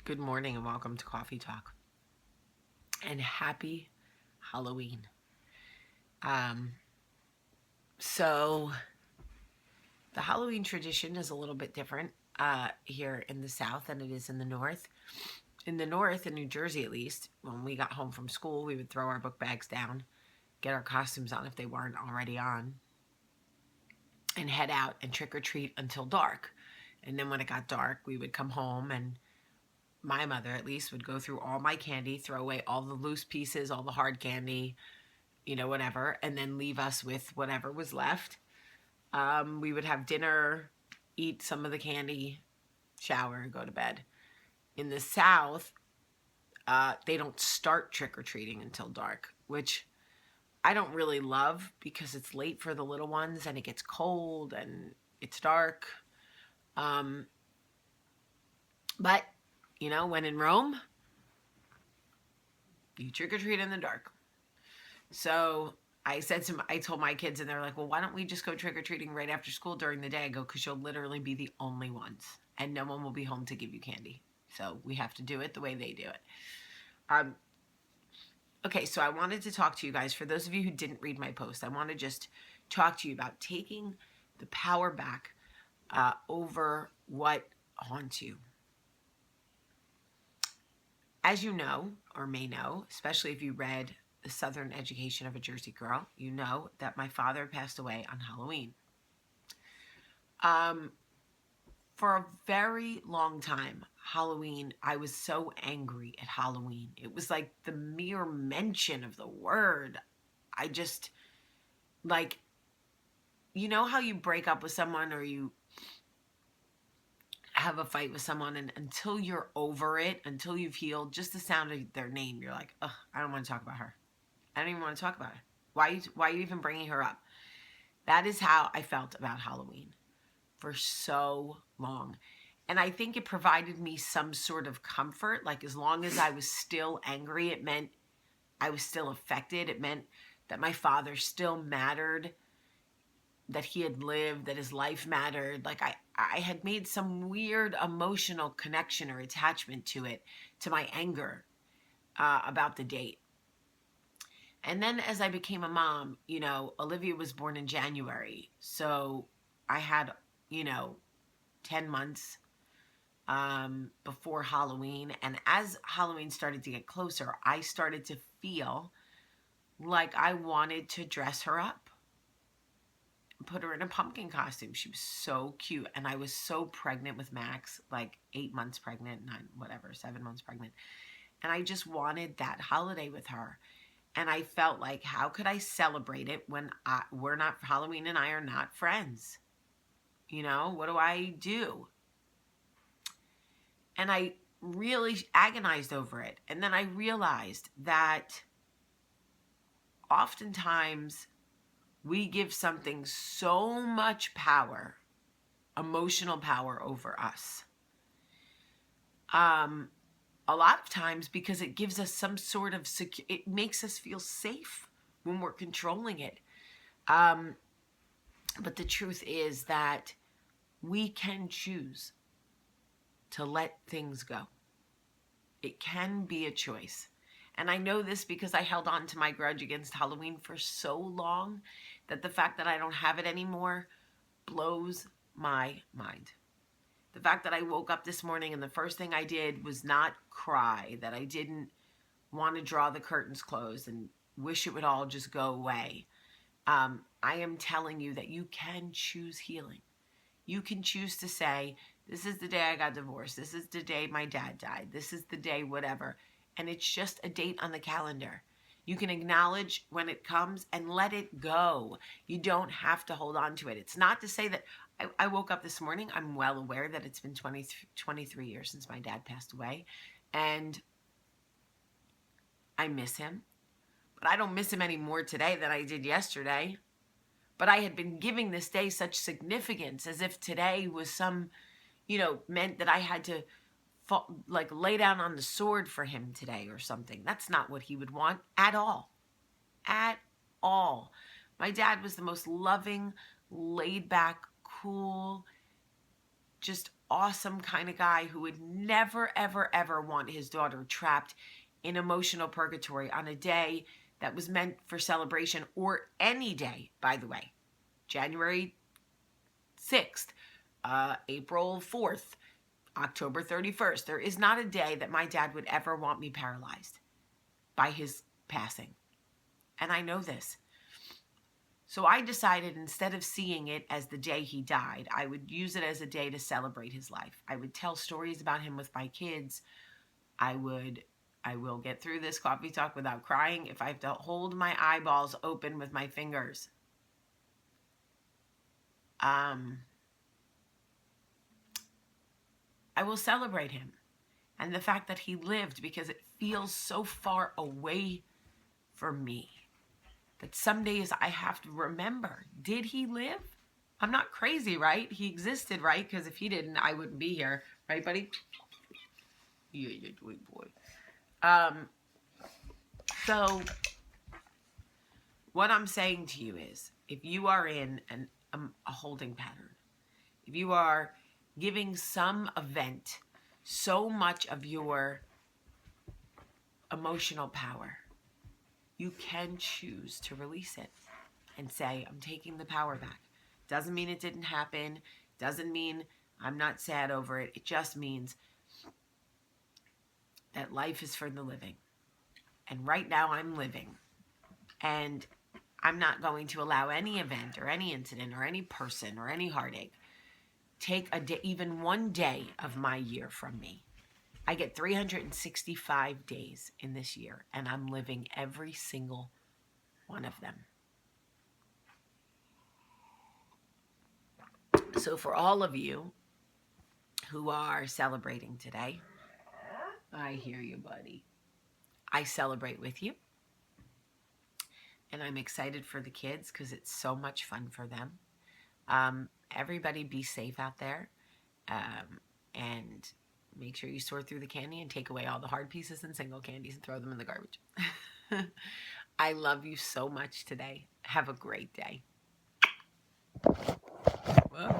Good morning and welcome to Coffee Talk. And happy Halloween. Um, so the Halloween tradition is a little bit different here in the South than it is in the North. In the North, in New Jersey at least, when we got home from school, we would throw our book bags down, get our costumes on if they weren't already on, and head out and trick or treat until dark. And then when it got dark, we would come home and my mother at least would go through all my candy, throw away all the loose pieces, all the hard candy, whatever, and then leave us with whatever was left. We would have dinner, eat some of the candy, shower, and go to bed. In the South, they don't start trick-or-treating until dark, which I don't really love because it's late for the little ones and it gets cold and it's dark. But, when in Rome, you trick-or-treat in the dark. So I told my kids, and they're like, well, why don't we just go trick-or-treating right after school during the day? I go, because you'll literally be the only ones, and no one will be home to give you candy. So we have to do it the way they do it. Okay, so I wanted to talk to you guys. For those of you who didn't read my post, I want to just talk to you about taking the power back over what haunts you. As you know, or may know, especially if you read The Southern Education of a Jersey Girl, you know that my father passed away on Halloween. For a very long time, Halloween, I was so angry at Halloween. It was like the mere mention of the word. I just, like, you know how you break up with someone or you have a fight with someone, and until you're over it, until you've healed, just the sound of their name, you're like, ugh, I don't want to talk about her. I don't even want to talk about her. Why are you even bringing her up? That is how I felt about Halloween for so long. And I think it provided me some sort of comfort. Like, as long as I was still angry, it meant I was still affected. It meant that my father still mattered, that he had lived, that his life mattered. Like, I had made some weird emotional connection or attachment to it, to my anger about the date. And then as I became a mom, Olivia was born in January. So I had, 10 months before Halloween. And as Halloween started to get closer, I started to feel like I wanted to dress her up, put her in a pumpkin costume. She was so cute. And I was so pregnant with Max, like 8 months pregnant, 7 months pregnant. And I just wanted that holiday with her. And I felt like, how could I celebrate it when Halloween and I are not friends? What do I do? And I really agonized over it. And then I realized that oftentimes we give something so much power, emotional power, over us. A lot of times because it gives us some sort of it makes us feel safe when we're controlling it. But the truth is that we can choose to let things go. It can be a choice. And I know this because I held on to my grudge against Halloween for so long that the fact that I don't have it anymore blows my mind. The fact that I woke up this morning and the first thing I did was not cry, that I didn't want to draw the curtains closed and wish it would all just go away. I am telling you that you can choose healing. You can choose to say, this is the day I got divorced. This is the day my dad died. This is the day whatever. And it's just a date on the calendar. You can acknowledge when it comes and let it go. You don't have to hold on to it. It's not to say that I woke up this morning. I'm well aware that it's been 23 years since my dad passed away. And I miss him. But I don't miss him any more today than I did yesterday. But I had been giving this day such significance, as if today was some, meant that I had to lay down on the sword for him today or something. That's not what he would want at all. At all. My dad was the most loving, laid back, cool, just awesome kind of guy who would never, ever, ever want his daughter trapped in emotional purgatory on a day that was meant for celebration, or any day, by the way. January 6th, April 4th, October 31st. There is not a day that my dad would ever want me paralyzed by his passing. And I know this. So I decided, instead of seeing it as the day he died, I would use it as a day to celebrate his life. I would tell stories about him with my kids. I will get through this coffee talk without crying if I have to hold my eyeballs open with my fingers. I will celebrate him and the fact that he lived, because it feels so far away for me that some days I have to remember, did he live? I'm not crazy, right? He existed, right? Because if he didn't, I wouldn't be here. Right, buddy? Yeah, you're a good boy. So what I'm saying to you is, if you are in a holding pattern, if you are giving some event so much of your emotional power, you can choose to release it and say, I'm taking the power back. Doesn't mean it didn't happen. Doesn't mean I'm not sad over it. It just means that life is for the living. And right now I'm living. And I'm not going to allow any event or any incident or any person or any heartache take a day, even one day of my year from me. I get 365 days in this year, and I'm living every single one of them. So for all of you who are celebrating today, I hear you, buddy. I celebrate with you. And I'm excited for the kids because it's so much fun for them. Everybody be safe out there. And make sure you sort through the candy and take away all the hard pieces and single candies and throw them in the garbage. I love you so much today. Have a great day.